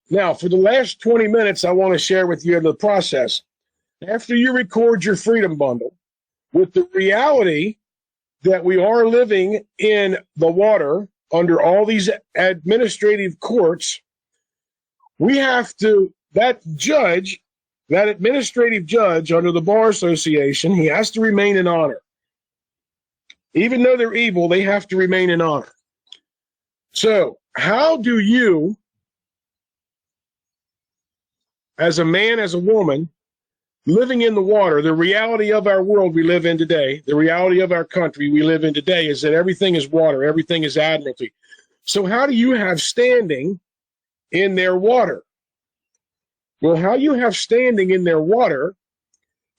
Now, for the last 20 minutes, I want to share with you the process. After you record your Freedom Bundle, with the reality that we are living in the water under all these administrative courts, we have to, that administrative judge under the Bar Association, he has to remain in honor. Even though they're evil, they have to remain in honor. So, how do you, as a man, as a woman, living in the water, the reality of our world we live in today, the reality of our country we live in today is that everything is water, everything is admiralty. So how do you have standing in their water? Well, how you have standing in their water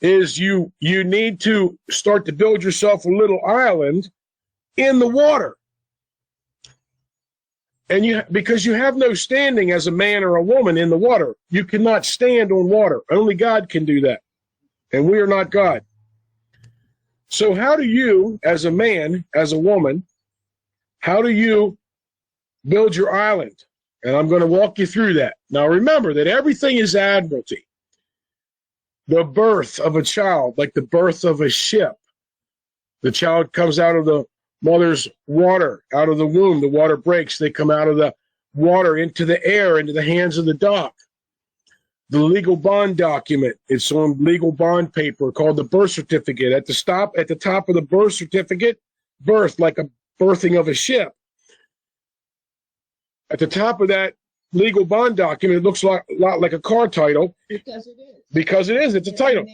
is you need to start to build yourself a little island in the water. And because you have no standing as a man or a woman in the water, you cannot stand on water. Only God can do that. And we are not God. So how do you, as a man, as a woman, how do you build your island? And I'm going to walk you through that. Now remember that everything is admiralty. The birth of a child, like the birth of a ship. The child comes out of the mother's water, out of the womb, the water breaks, they come out of the water into the air, into the hands of the dock. The legal bond document, it's on legal bond paper called the birth certificate. At the top of the birth certificate, birth, like a birthing of a ship. At the top of that legal bond document, it looks a lot like a car title. Because it is. Because it is, it's a title.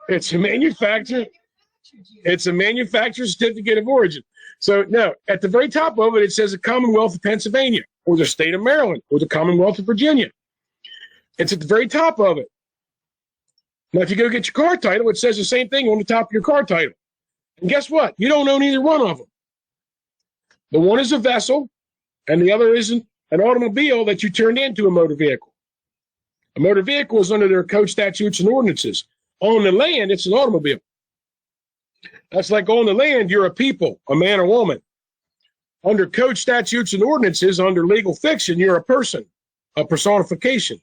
It's a manufacturer. It's a manufacturer certificate of origin. So now, at the very top of it, it says the Commonwealth of Pennsylvania, or the state of Maryland, or the Commonwealth of Virginia. It's at the very top of it. Now, if you go get your car title, it says the same thing on the top of your car title. And guess what? You don't own either one of them. The one is a vessel, and the other isn't an automobile that you turned into a motor vehicle. A motor vehicle is under their code statutes and ordinances. On the land, it's an automobile. That's like on the land, you're a people, a man or woman. Under code statutes and ordinances, under legal fiction, you're a person, a personification,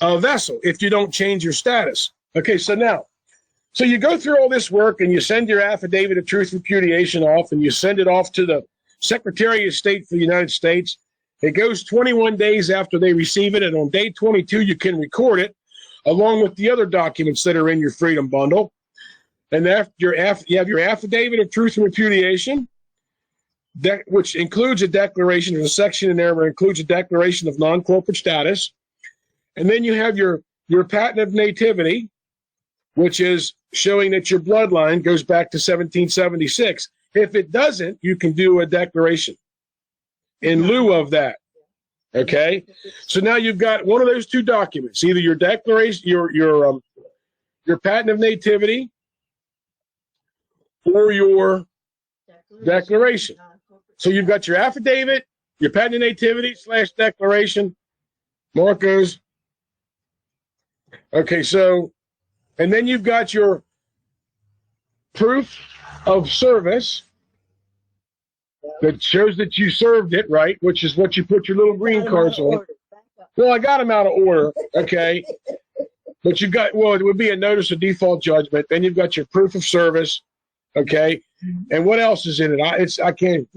a vessel, if you don't change your status. Okay, so you go through all this work and you send your affidavit of truth repudiation off and you send it off to the Secretary of State for the United States. It goes 21 days after they receive it, and on day 22, you can record it along with the other documents that are in your Freedom Bundle. And after you have your affidavit of truth and repudiation, which includes a declaration. There's a section in there where it includes a declaration of non-corporate status. And then you have your patent of nativity, which is showing that your bloodline goes back to 1776. If it doesn't, you can do a declaration in lieu of that. Okay? So now you've got one of those two documents, either your declaration, your patent of nativity, or your declaration. So you've got your affidavit, your patent of nativity / declaration, Marcos. Okay, so, and then you've got your proof of service that shows that you served it, right, which is what you put your little green cards on. Well, I got them out of order, okay. But you've got, well, it would be a notice of default judgment. Then you've got your proof of service. Okay, and what else is in it? I can't.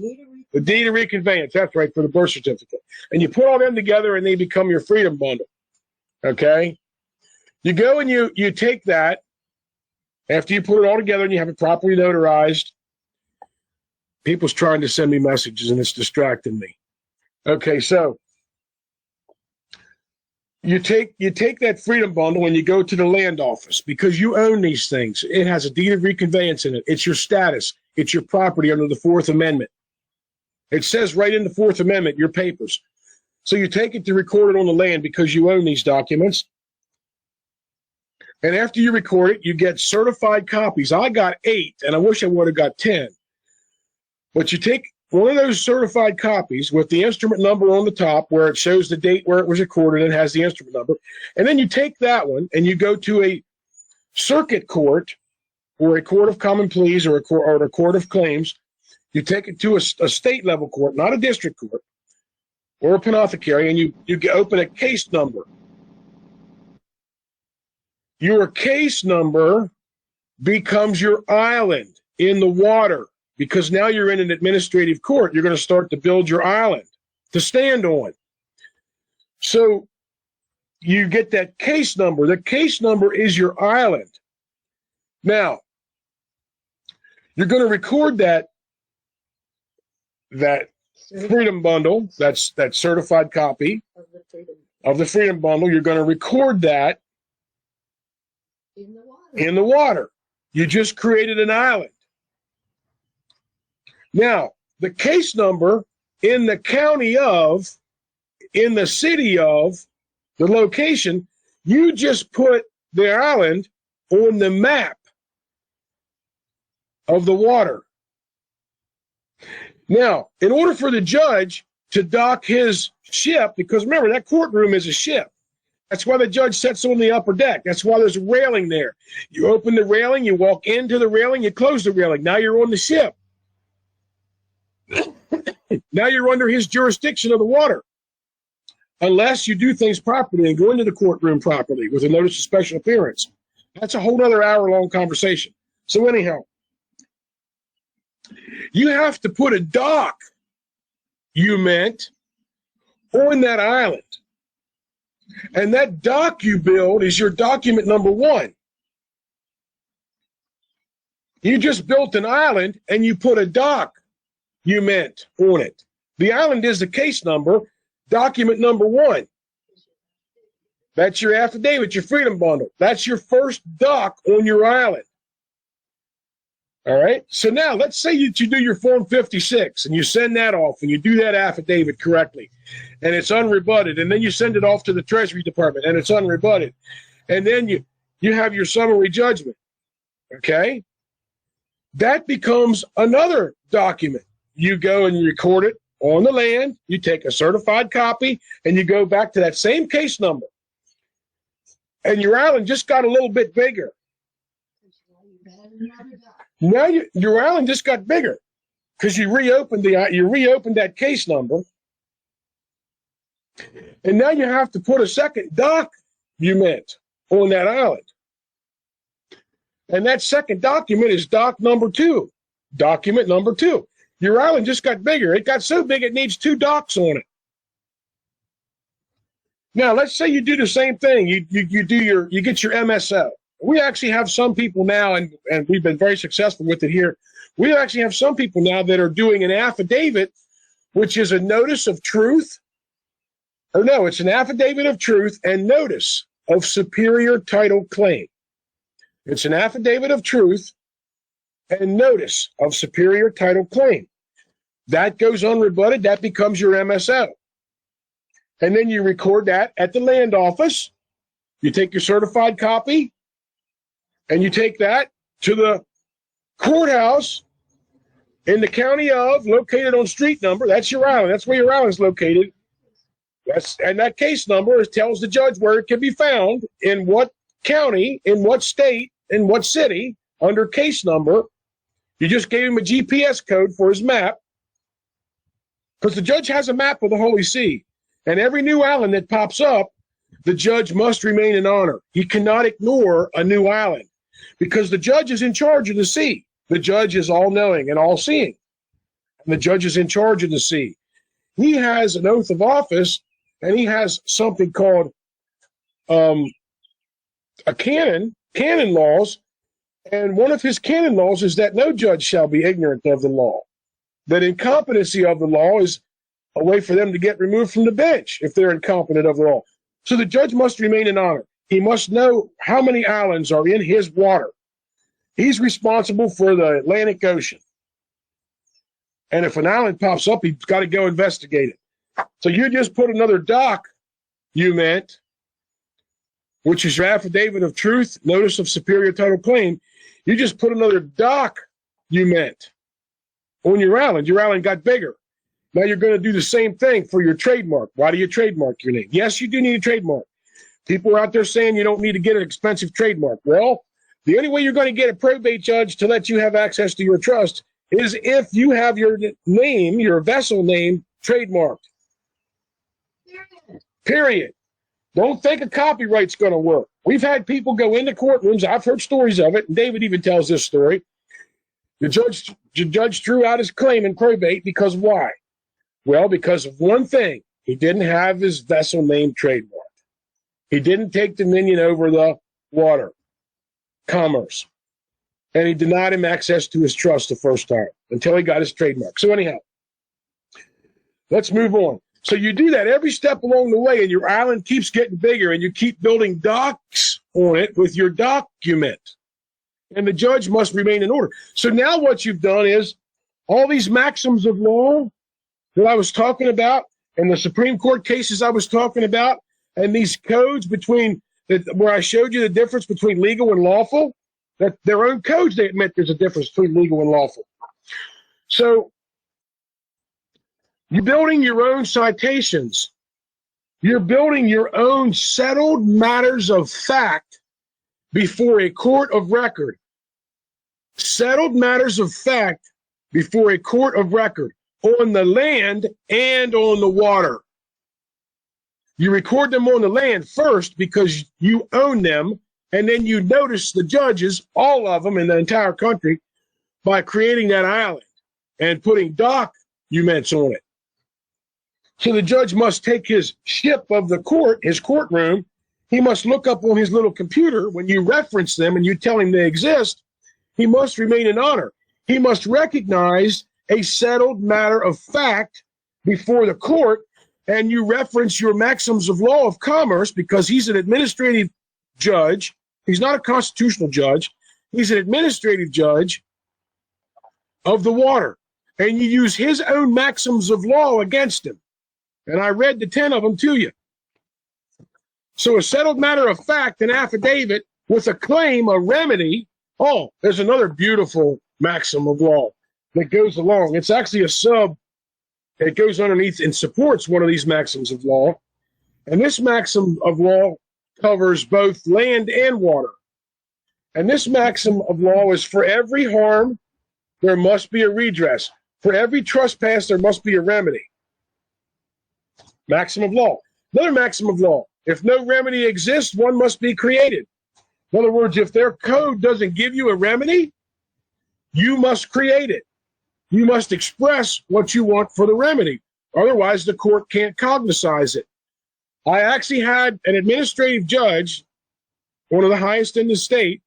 The deed of reconveyance. That's right, for the birth certificate. And you put all them together, and they become your Freedom Bundle. Okay, you go and you take that after you put it all together, and you have it properly notarized. People's trying to send me messages, and it's distracting me. Okay, so you take that Freedom Bundle and you go to the land office because you own these things. It has a deed of reconveyance in it. It's your status. It's your property under the Fourth Amendment. It says right in the Fourth Amendment, your papers. So you take it to record it on the land because you own these documents. And after you record it, you get certified copies. I got 8, and I wish I would have got 10. But you take one of those certified copies with the instrument number on the top where it shows the date where it was recorded and has the instrument number. And then you take that one and you go to a circuit court or a court of common pleas or a court of claims. You take it to a state level court, not a district court. or apothecary, and you open a case number. Your case number becomes your island in the water, because now you're in an administrative court. You're going to start to build your island to stand on. So you get that case number. The case number is your island. Now, you're going to record that Freedom Bundle, that certified copy of the Freedom Bundle. You're going to record that in the water. You just created an island. Now, the case number in the county of, in the city of, the location, you just put the island on the map of the water. Now, in order for the judge to dock his ship, because remember, that courtroom is a ship. That's why the judge sits on the upper deck. That's why there's a railing there. You open the railing, you walk into the railing, you close the railing. Now you're on the ship. Now you're under his jurisdiction of the water. Unless you do things properly and go into the courtroom properly with a notice of special appearance. That's a whole other hour-long conversation. So anyhow, you have to put a dock, you meant, on that island. And that dock you build is your document number 1. You just built an island and you put a dock, you meant, on it. The island is the case number, document number 1. That's your affidavit, your Freedom Bundle. That's your first dock on your island. All right. So now let's say you do your Form 56 and you send that off and you do that affidavit correctly and it's unrebutted. And then you send it off to the Treasury Department and it's unrebutted. And then you have your summary judgment. Okay. That becomes another document. You go and you record it on the land. You take a certified copy and you go back to that same case number. And your island just got a little bit bigger. Now your island just got bigger because you reopened that case number, and now you have to put a second document on that island, and that second document is document number 2. Your island just got bigger. It got so big it needs 2 docks on it. Now let's say you do the same thing. You get your MSO. We actually have some people now, and we've been very successful with it here. We actually have some people now that are doing an affidavit, which is a notice of truth. Or no, it's an affidavit of truth and notice of superior title claim. It's an affidavit of truth and notice of superior title claim. That goes unrebutted. That becomes your MSO. And then you record that at the land office. You take your certified copy, and you take that to the courthouse in the county of, located on street number. That's your island. That's where your island is located. And that case number tells the judge where it can be found, in what county, in what state, in what city, under case number. You just gave him a GPS code for his map, because the judge has a map of the Holy See. And every new island that pops up, the judge must remain in honor. He cannot ignore a new island, because the judge is in charge of the sea. The judge is all-knowing and all-seeing. And the judge is in charge of the sea. He has an oath of office, and he has something called a canon laws. And one of his canon laws is that no judge shall be ignorant of the law. That incompetency of the law is a way for them to get removed from the bench if they're incompetent of the law. So the judge must remain in honor. He must know how many islands are in his water. He's responsible for the Atlantic Ocean. And if an island pops up, he's got to go investigate it. So you just put another document, which is your affidavit of truth, notice of superior title claim. You just put another document on your island. Your island got bigger. Now you're going to do the same thing for your trademark. Why do you trademark your name? Yes, you do need a trademark. People are out there saying you don't need to get an expensive trademark. Well, the only way you're going to get a probate judge to let you have access to your trust is if you have your name, your vessel name, trademarked. period. Don't think a copyright's going to work. We've had people go into courtrooms. I've heard stories of it, and David even tells this story. The judge threw out his claim in probate because why? Well, because of one thing. He didn't have his vessel name trademarked. He didn't take dominion over the water, commerce. And he denied him access to his trust the first time until he got his trademark. So anyhow, let's move on. So you do that every step along the way, and your island keeps getting bigger, and you keep building docks on it with your document. And the judge must remain in order. So now what you've done is all these maxims of law that I was talking about, and the Supreme Court cases I was talking about, and these codes between where I showed you the difference between legal and lawful, that their own codes, they admit there's a difference between legal and lawful. So you're building your own citations. You're building your own settled matters of fact before a court of record. Settled matters of fact before a court of record on the land and on the water. You record them on the land first because you own them, and then you notice the judges, all of them in the entire country, by creating that island and putting documents on it. So the judge must take his ship of the court, his courtroom. He must look up on his little computer when you reference them and you tell him they exist. He must remain in honor. He must recognize a settled matter of fact before the court, and you reference your maxims of law of commerce because he's an administrative judge. He's not a constitutional judge. He's an administrative judge of the water. And you use his own maxims of law against him. And I read the 10 of them to you. So a settled matter of fact, an affidavit with a claim, a remedy. Oh, there's another beautiful maxim of law that goes along. It's actually a sub. It goes underneath and supports one of these maxims of law. And this maxim of law covers both land and water. And this maxim of law is for every harm, there must be a redress. For every trespass, there must be a remedy. Maxim of law. Another maxim of law. If no remedy exists, one must be created. In other words, if their code doesn't give you a remedy, you must create it. You must express what you want for the remedy. Otherwise, the court can't cognize it. I actually had an administrative judge, one of the highest in the state,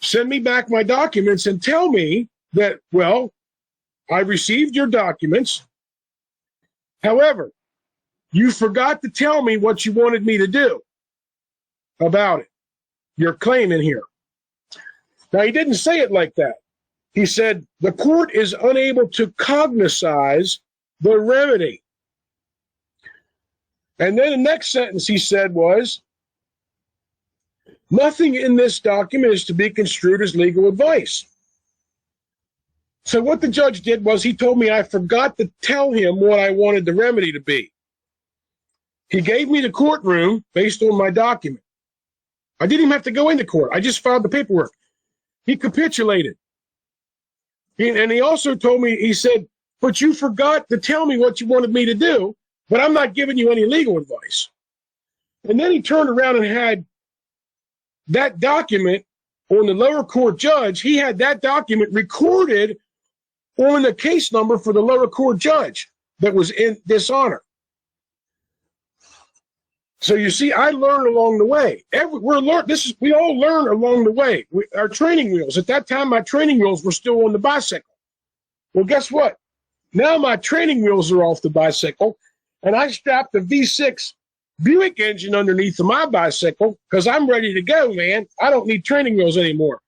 send me back my documents and tell me that, well, I received your documents. However, you forgot to tell me what you wanted me to do about it. Your claim in here. Now, he didn't say it like that. He said, the court is unable to cognize the remedy. And then the next sentence he said was, nothing in this document is to be construed as legal advice. So what the judge did was he told me I forgot to tell him what I wanted the remedy to be. He gave me the courtroom based on my document. I didn't even have to go into court. I just filed the paperwork. He capitulated. And he also told me, he said, but you forgot to tell me what you wanted me to do, but I'm not giving you any legal advice. And then he turned around and had that document on the lower court judge. He had that document recorded on the case number for the lower court judge that was in dishonor. So you see, I learned along the way. We all learn along the way. Our training wheels. At that time, my training wheels were still on the bicycle. Well, guess what? Now my training wheels are off the bicycle, and I strapped a V6 Buick engine underneath of my bicycle because I'm ready to go, man. I don't need training wheels anymore.